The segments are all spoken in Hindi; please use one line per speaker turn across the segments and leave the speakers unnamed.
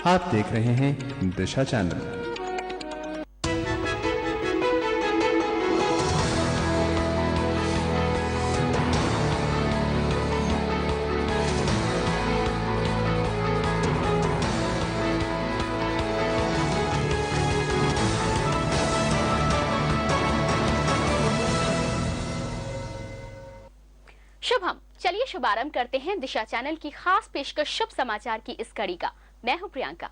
आप देख रहे हैं दिशा चैनल।
शुभम, चलिए शुभारंभ करते हैं दिशा चैनल की खास पेशकश शुभ समाचार की इस कड़ी का। मैं हूं प्रियंका।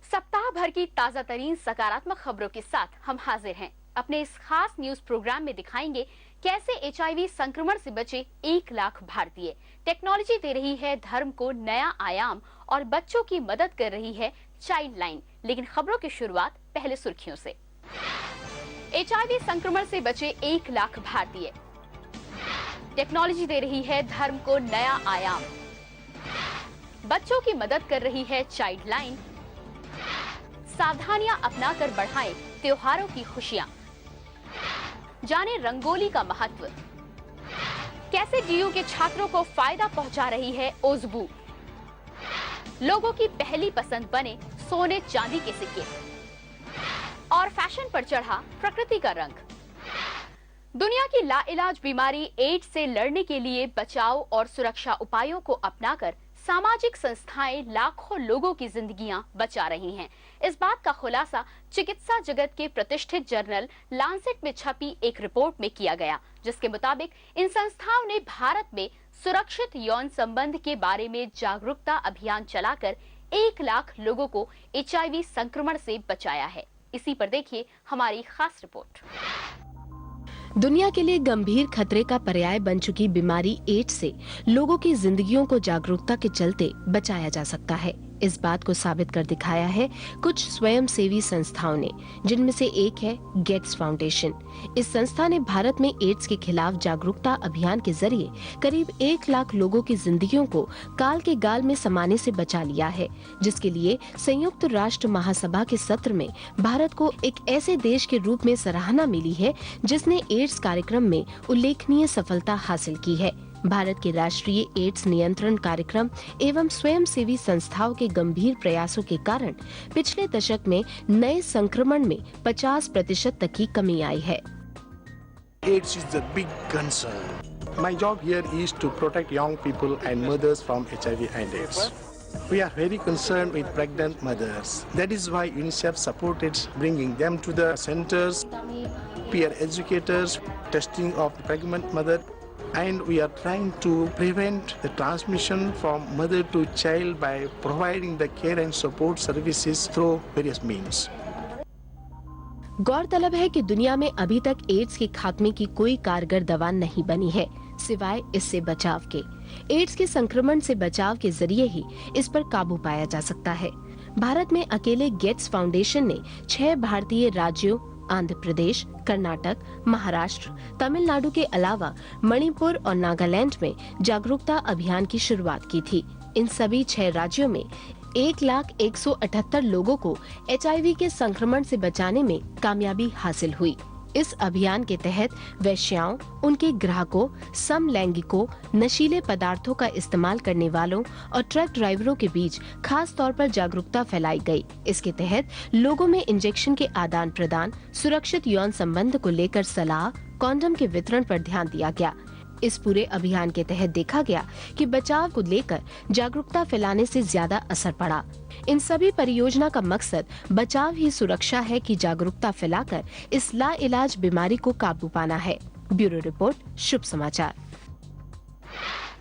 सप्ताह भर की ताजा तरीन सकारात्मक खबरों के साथ हम हाजिर हैं। अपने इस खास न्यूज प्रोग्राम में दिखाएंगे कैसे HIV संक्रमण से बचे 1 लाख भारतीय। टेक्नोलॉजी दे रही है धर्म को नया आयाम और बच्चों की मदद कर रही है चाइल्ड लाइन। लेकिन खबरों की शुरुआत पहले सुर्खियों से। HIV संक्रमण से बचे 1 लाख भारतीय। टेक्नोलॉजी दे रही है धर्म को नया आयाम, बच्चों की मदद कर रही है चाइल्ड लाइन। सावधानियां अपनाकर बढ़ाएं त्योहारों की खुशियां। जाने रंगोली का महत्व। कैसे DU के छात्रों को फायदा पहुंचा रही है ओज़बू। लोगों की पहली पसंद बने सोने चांदी के सिक्के। और फैशन पर चढ़ा प्रकृति का रंग। दुनिया की लाइलाज बीमारी एड्स से लड़ने के लिए बचाव और सुरक्षा उपायों को अपनाकर सामाजिक संस्थाएं लाखों लोगों की जिंदगियां बचा रही हैं। इस बात का खुलासा चिकित्सा जगत के प्रतिष्ठित जर्नल लांसेट में छपी एक रिपोर्ट में किया गया, जिसके मुताबिक इन संस्थाओं ने भारत में सुरक्षित यौन संबंध के बारे में जागरूकता अभियान चलाकर 1 लाख लोगों को HIV संक्रमण से बचाया है। इसी पर देखिए हमारी खास रिपोर्ट।
दुनिया के लिए गंभीर खतरे का पर्याय बन चुकी बीमारी एड्स से लोगों की जिंदगियों को जागरूकता के चलते बचाया जा सकता है। इस बात को साबित कर दिखाया है कुछ स्वयंसेवी संस्थाओं ने, जिनमें से एक है गेट्स फाउंडेशन। इस संस्था ने भारत में एड्स के खिलाफ जागरूकता अभियान के जरिए करीब 1 लाख लोगों की जिंदगियों को काल के गाल में समाने से बचा लिया है, जिसके लिए संयुक्त राष्ट्र महासभा के सत्र में भारत को एक ऐसे देश के रूप में सराहना मिली है जिसने एड्स कार्यक्रम में उल्लेखनीय सफलता हासिल की है। भारत के राष्ट्रीय एड्स नियंत्रण कार्यक्रम एवं स्वयंसेवी संस्थाओं के गंभीर प्रयासों के कारण पिछले दशक में नए संक्रमण में 50% तक की कमी आई है।
AIDS is a big concern. My job here is to protect young people and mothers from HIV and AIDS. We are very concerned with pregnant mothers. That is why UNICEF supported bringing them to the centers, peer educators, testing of the pregnant mother. And we are trying to prevent the transmission from mother to child by providing the care and support services through various means.
गौरतलब है कि दुनिया में अभी तक एड्स के खात्मे की कोई कारगर दवा नहीं बनी है, सिवाय इससे बचाव के। एड्स के संक्रमण से बचाव के जरिए ही इस पर काबू पाया जा सकता है। भारत में अकेले गेट्स फाउंडेशन ने 6 भारतीय राज्यों आंध्र प्रदेश, कर्नाटक, महाराष्ट्र, तमिलनाडु के अलावा मणिपुर और नागालैंड में जागरूकता अभियान की शुरुआत की थी। इन सभी 6 राज्यों में 1,178 लोगों को HIV के संक्रमण से बचाने में कामयाबी हासिल हुई। इस अभियान के तहत वेश्याओं, उनके ग्राहकों, समलैंगिकों, नशीले पदार्थों का इस्तेमाल करने वालों और ट्रक ड्राइवरों के बीच खास तौर पर जागरूकता फैलाई गई। इसके तहत लोगों में इंजेक्शन के आदान प्रदान, सुरक्षित यौन संबंध को लेकर सलाह, कॉन्डम के वितरण पर ध्यान दिया गया। इस पूरे अभियान के तहत देखा गया कि बचाव को लेकर जागरूकता फैलाने से ज्यादा असर पड़ा। इन सभी परियोजना का मकसद बचाव ही सुरक्षा है कि जागरूकता फैलाकर इस लाइलाज बीमारी को काबू पाना है। ब्यूरो रिपोर्ट, शुभ समाचार।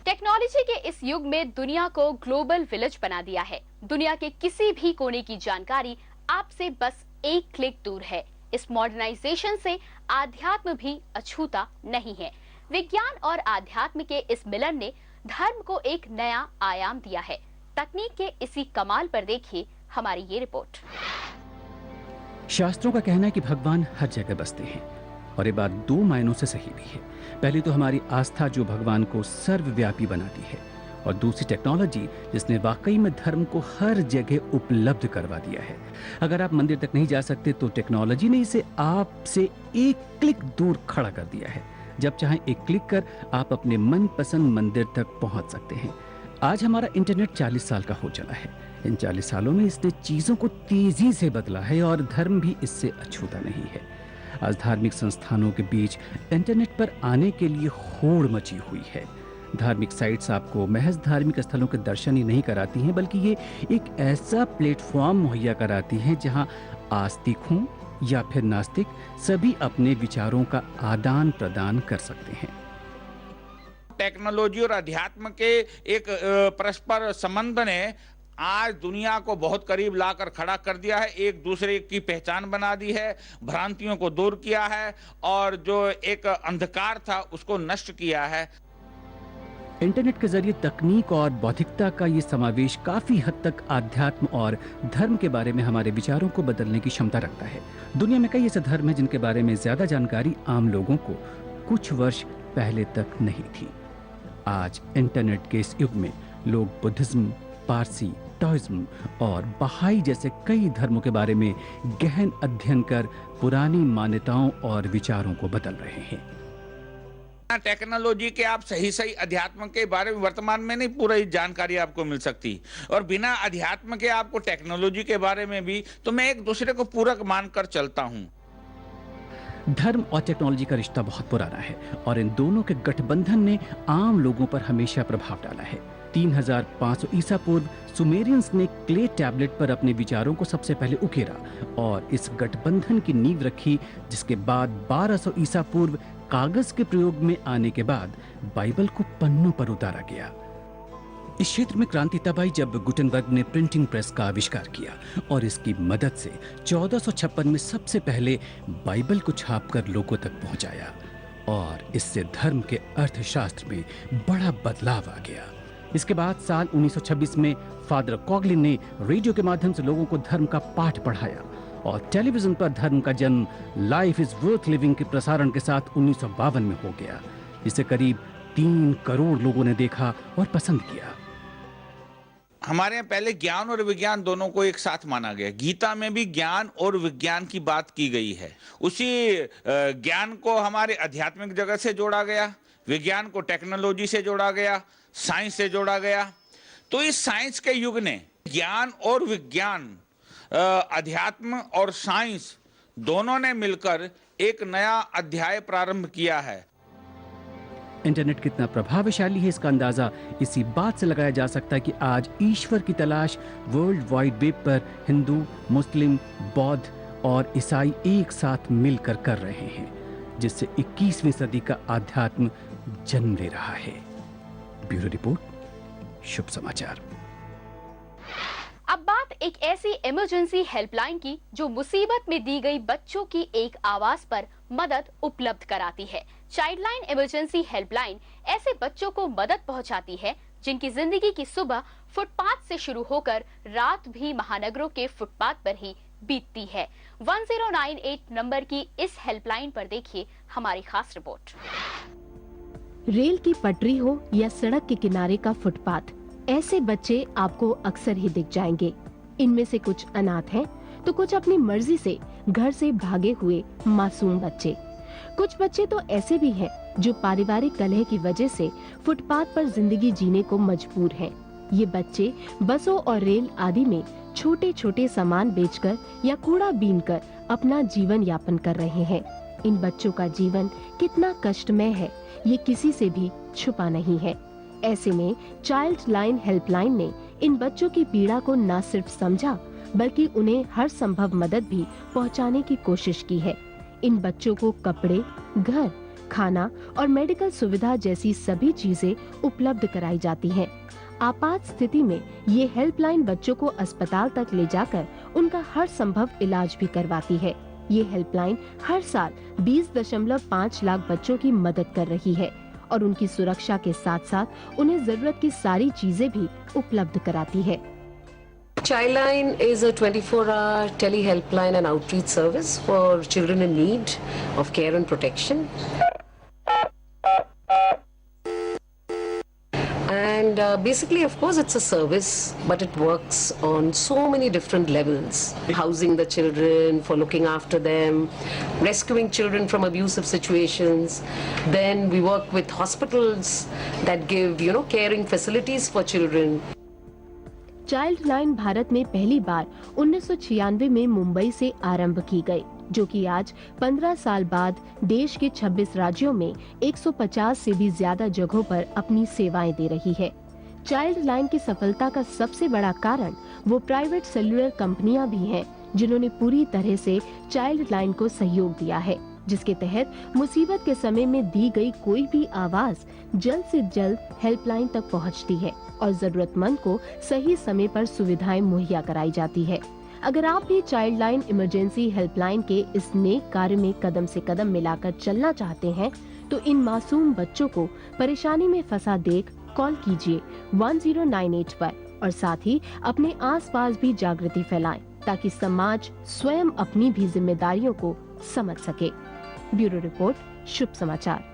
टेक्नोलॉजी के इस युग में दुनिया को ग्लोबल विलेज बना दिया है। दुनिया के किसी भी कोने की जानकारी आपसे बस 1 क्लिक दूर है। इस मॉडर्नाइजेशन से आध्यात्म भी अछूता नहीं है। विज्ञान और आध्यात्म के इस मिलन ने धर्म को एक नया आयाम दिया है। तकनीक के इसी कमाल पर देखिए हमारी ये रिपोर्ट।
शास्त्रों का कहना है कि भगवान हर जगह बसते हैं और ये बात 2 मायनों से सही भी है। पहली तो हमारी आस्था जो भगवान को सर्वव्यापी बनाती है, और दूसरी टेक्नोलॉजी जिसने वाकई में धर्म को हर जगह उपलब्ध करवा दिया है। अगर आप मंदिर तक नहीं जा सकते तो टेक्नोलॉजी ने इसे आपसे 1 क्लिक दूर खड़ा कर दिया है। जब चाहें एक क्लिक कर आप अपने मनपसंद मंदिर तक पहुंच सकते हैं। आज हमारा इंटरनेट 40 साल का हो चला है। इन 40 सालों में इसने चीजों को तेजी से बदला है और धर्म भी इससे अछूता नहीं है। आज धार्मिक संस्थानों के बीच इंटरनेट पर आने के लिए होड़ मची हुई है। धार्मिक साइट्स आपको महज धार्मिक स्थलों के दर्शन ही नहीं कराती हैं, बल्कि ये एक ऐसा प्लेटफॉर्म मुहैया कराती हैं जहां आस्तिक हों या फिर नास्तिक सभी अपने विचारों का आदान प्रदान कर सकते हैं।
टेक्नोलॉजी और अध्यात्म के एक परस्पर संबंध ने आज दुनिया को बहुत करीब लाकर खड़ा कर दिया है, एक दूसरे की पहचान बना दी है, भ्रांतियों को दूर किया है और जो एक अंधकार था उसको नष्ट किया है।
इंटरनेट के जरिए तकनीक और बौद्धिकता का ये समावेश काफी हद तक आध्यात्म और धर्म के बारे में हमारे विचारों को बदलने की क्षमता रखता है। दुनिया में कई ऐसे धर्म हैं जिनके बारे में ज्यादा जानकारी आम लोगों को कुछ वर्ष पहले तक नहीं थी। आज इंटरनेट के इस युग में लोग बुद्धिज्म, पारसी, टॉइज्म और बहाई जैसे कई धर्मों के बारे में गहन अध्ययन कर पुरानी मान्यताओं और विचारों को बदल रहे हैं।
टेक्नोलॉजी के आप सही अध्यात्म के बारे में वर्तमान में नहीं पूरी जानकारी आपको मिल सकती, और बिना अध्यात्म के आपको टेक्नोलॉजी के बारे में भी, तो मैं एक दूसरे को पूरक मानकर चलता हूं।
धर्म और टेक्नोलॉजी का रिश्ता बहुत पुराना है और इन दोनों के गठबंधन ने आम लोगों पर हमेशा प्रभाव डाला है। 3500 ईसा पूर्व सुमेरियंस ने क्ले टैबलेट पर अपने विचारों को सबसे पहले उकेरा और इस गठबंधन की नींव रखी, जिसके बाद 1200 ईसा पूर्व कागज के प्रयोग में आने के बाद बाइबल को पन्नों पर उतारा गया। इस क्षेत्र में क्रांति तब आई जब गुटेनबर्ग ने प्रिंटिंग प्रेस का आविष्कार किया और इसकी मदद से 1456 में सबसे पहले बाइबल को छापकर लोगों तक पहुंचाया और इससे धर्म के अर्थशास्त्र में बड़ा बदलाव आ गया। इसके बाद साल 1926 में फादर कॉगलिन ने रेडियो के माध्यम से लोगों को धर्म का पाठ पढ़ाया और टेलीविजन पर धर्म का जन्म लाइफ इज वर्थ लिविंग के प्रसारण के साथ 1952 में हो गया। इसे करीब 3 करोड़ लोगों ने देखा और पसंद किया।
हमारे यहाँ पहले ज्ञान और विज्ञान दोनों को एक साथ माना गया। गीता में भी ज्ञान और विज्ञान की बात की गई है। उसी ज्ञान को हमारे आध्यात्मिक जगत से जोड़ा गया, विज्ञान को टेक्नोलॉजी से जोड़ा गया, साइंस से जोड़ा गया। तो इस साइंस के युग ने ज्ञान और विज्ञान, अध्यात्म और साइंस दोनों ने मिलकर एक नया अध्याय प्रारंभ किया है।
इंटरनेट कितना प्रभावशाली है इसका अंदाजा इसी बात से लगाया जा सकता है कि आज ईश्वर की तलाश वर्ल्ड वाइड वेब पर हिंदू, मुस्लिम, बौद्ध और ईसाई एक साथ मिलकर कर रहे हैं, जिससे 21वीं सदी का आध्यात्म जन्म ले रहा है। ब्यूरो रिपोर्ट, शुभ समाचार।
अब बात एक ऐसी इमरजेंसी हेल्पलाइन की जो मुसीबत में दी गई बच्चों की एक आवाज पर मदद उपलब्ध कराती है। चाइल्डलाइन इमरजेंसी हेल्पलाइन ऐसे बच्चों को मदद पहुंचाती है जिनकी जिंदगी की सुबह फुटपाथ से शुरू होकर रात भी महानगरों के फुटपाथ पर ही बीतती है। 1098 नंबर की इस हेल्पलाइन पर देखिए हमारी खास रिपोर्ट।
रेल की पटरी हो या सड़क के किनारे का फुटपाथ, ऐसे बच्चे आपको अक्सर ही दिख जाएंगे। इनमें से कुछ अनाथ हैं, तो कुछ अपनी मर्जी से घर से भागे हुए मासूम बच्चे। कुछ बच्चे तो ऐसे भी हैं जो पारिवारिक कलह की वजह से फुटपाथ पर जिंदगी जीने को मजबूर हैं। ये बच्चे बसों और रेल आदि में छोटे छोटे सामान बेचकर या कूड़ा बीनकर अपना जीवन यापन कर रहे हैं। इन बच्चों का जीवन कितना कष्टमय है, ये किसी से भी छुपा नहीं है। ऐसे में चाइल्ड लाइन हेल्पलाइन ने इन बच्चों की पीड़ा को न सिर्फ समझा बल्कि उन्हें हर संभव मदद भी पहुंचाने की कोशिश की है। इन बच्चों को कपड़े, घर, खाना और मेडिकल सुविधा जैसी सभी चीजें उपलब्ध कराई जाती हैं। आपात स्थिति में ये हेल्पलाइन बच्चों को अस्पताल तक ले जाकर उनका हर संभव इलाज भी करवाती है। ये हेल्पलाइन हर साल 20.5 लाख बच्चों की मदद कर रही है और उनकी सुरक्षा के साथ साथ उन्हें जरूरत की सारी चीजें भी उपलब्ध कराती है।
Childline is a 24-hour tele-helpline and outreach service for children in need of care and protection. And And basically, of course, it's a service, but it works on so many different levels. Housing the children, for looking after them, rescuing children from abusive situations. Then we work with hospitals that give, caring facilities for children.
Child line Bharat में पहली बार 1996 में मुंबई से आरंभ की गई, जो कि आज 15 साल बाद देश के 26 राज्यों में 150 से भी ज्यादा जगहों पर अपनी सेवाएं दे रही है। चाइल्ड लाइन की सफलता का सबसे बड़ा कारण वो प्राइवेट सेल्युलर कंपनियां भी हैं, जिन्होंने पूरी तरह से चाइल्ड लाइन को सहयोग दिया है, जिसके तहत मुसीबत के समय में दी गई कोई भी आवाज जल्द से जल्द हेल्पलाइन तक पहुंचती है और जरूरतमंद को सही समय पर सुविधाएं मुहैया कराई जाती है। अगर आप भी चाइल्ड लाइन इमरजेंसी हेल्पलाइन के इस नेक कार्य में कदम से कदम मिलाकर चलना चाहते हैं, तो इन मासूम बच्चों को परेशानी में फंसा देख कॉल कीजिए 1098 पर और साथ ही अपने आसपास भी जागृति फैलाएं, ताकि समाज स्वयं अपनी भी जिम्मेदारियों को समझ सके। ब्यूरो रिपोर्ट, शुभ समाचार।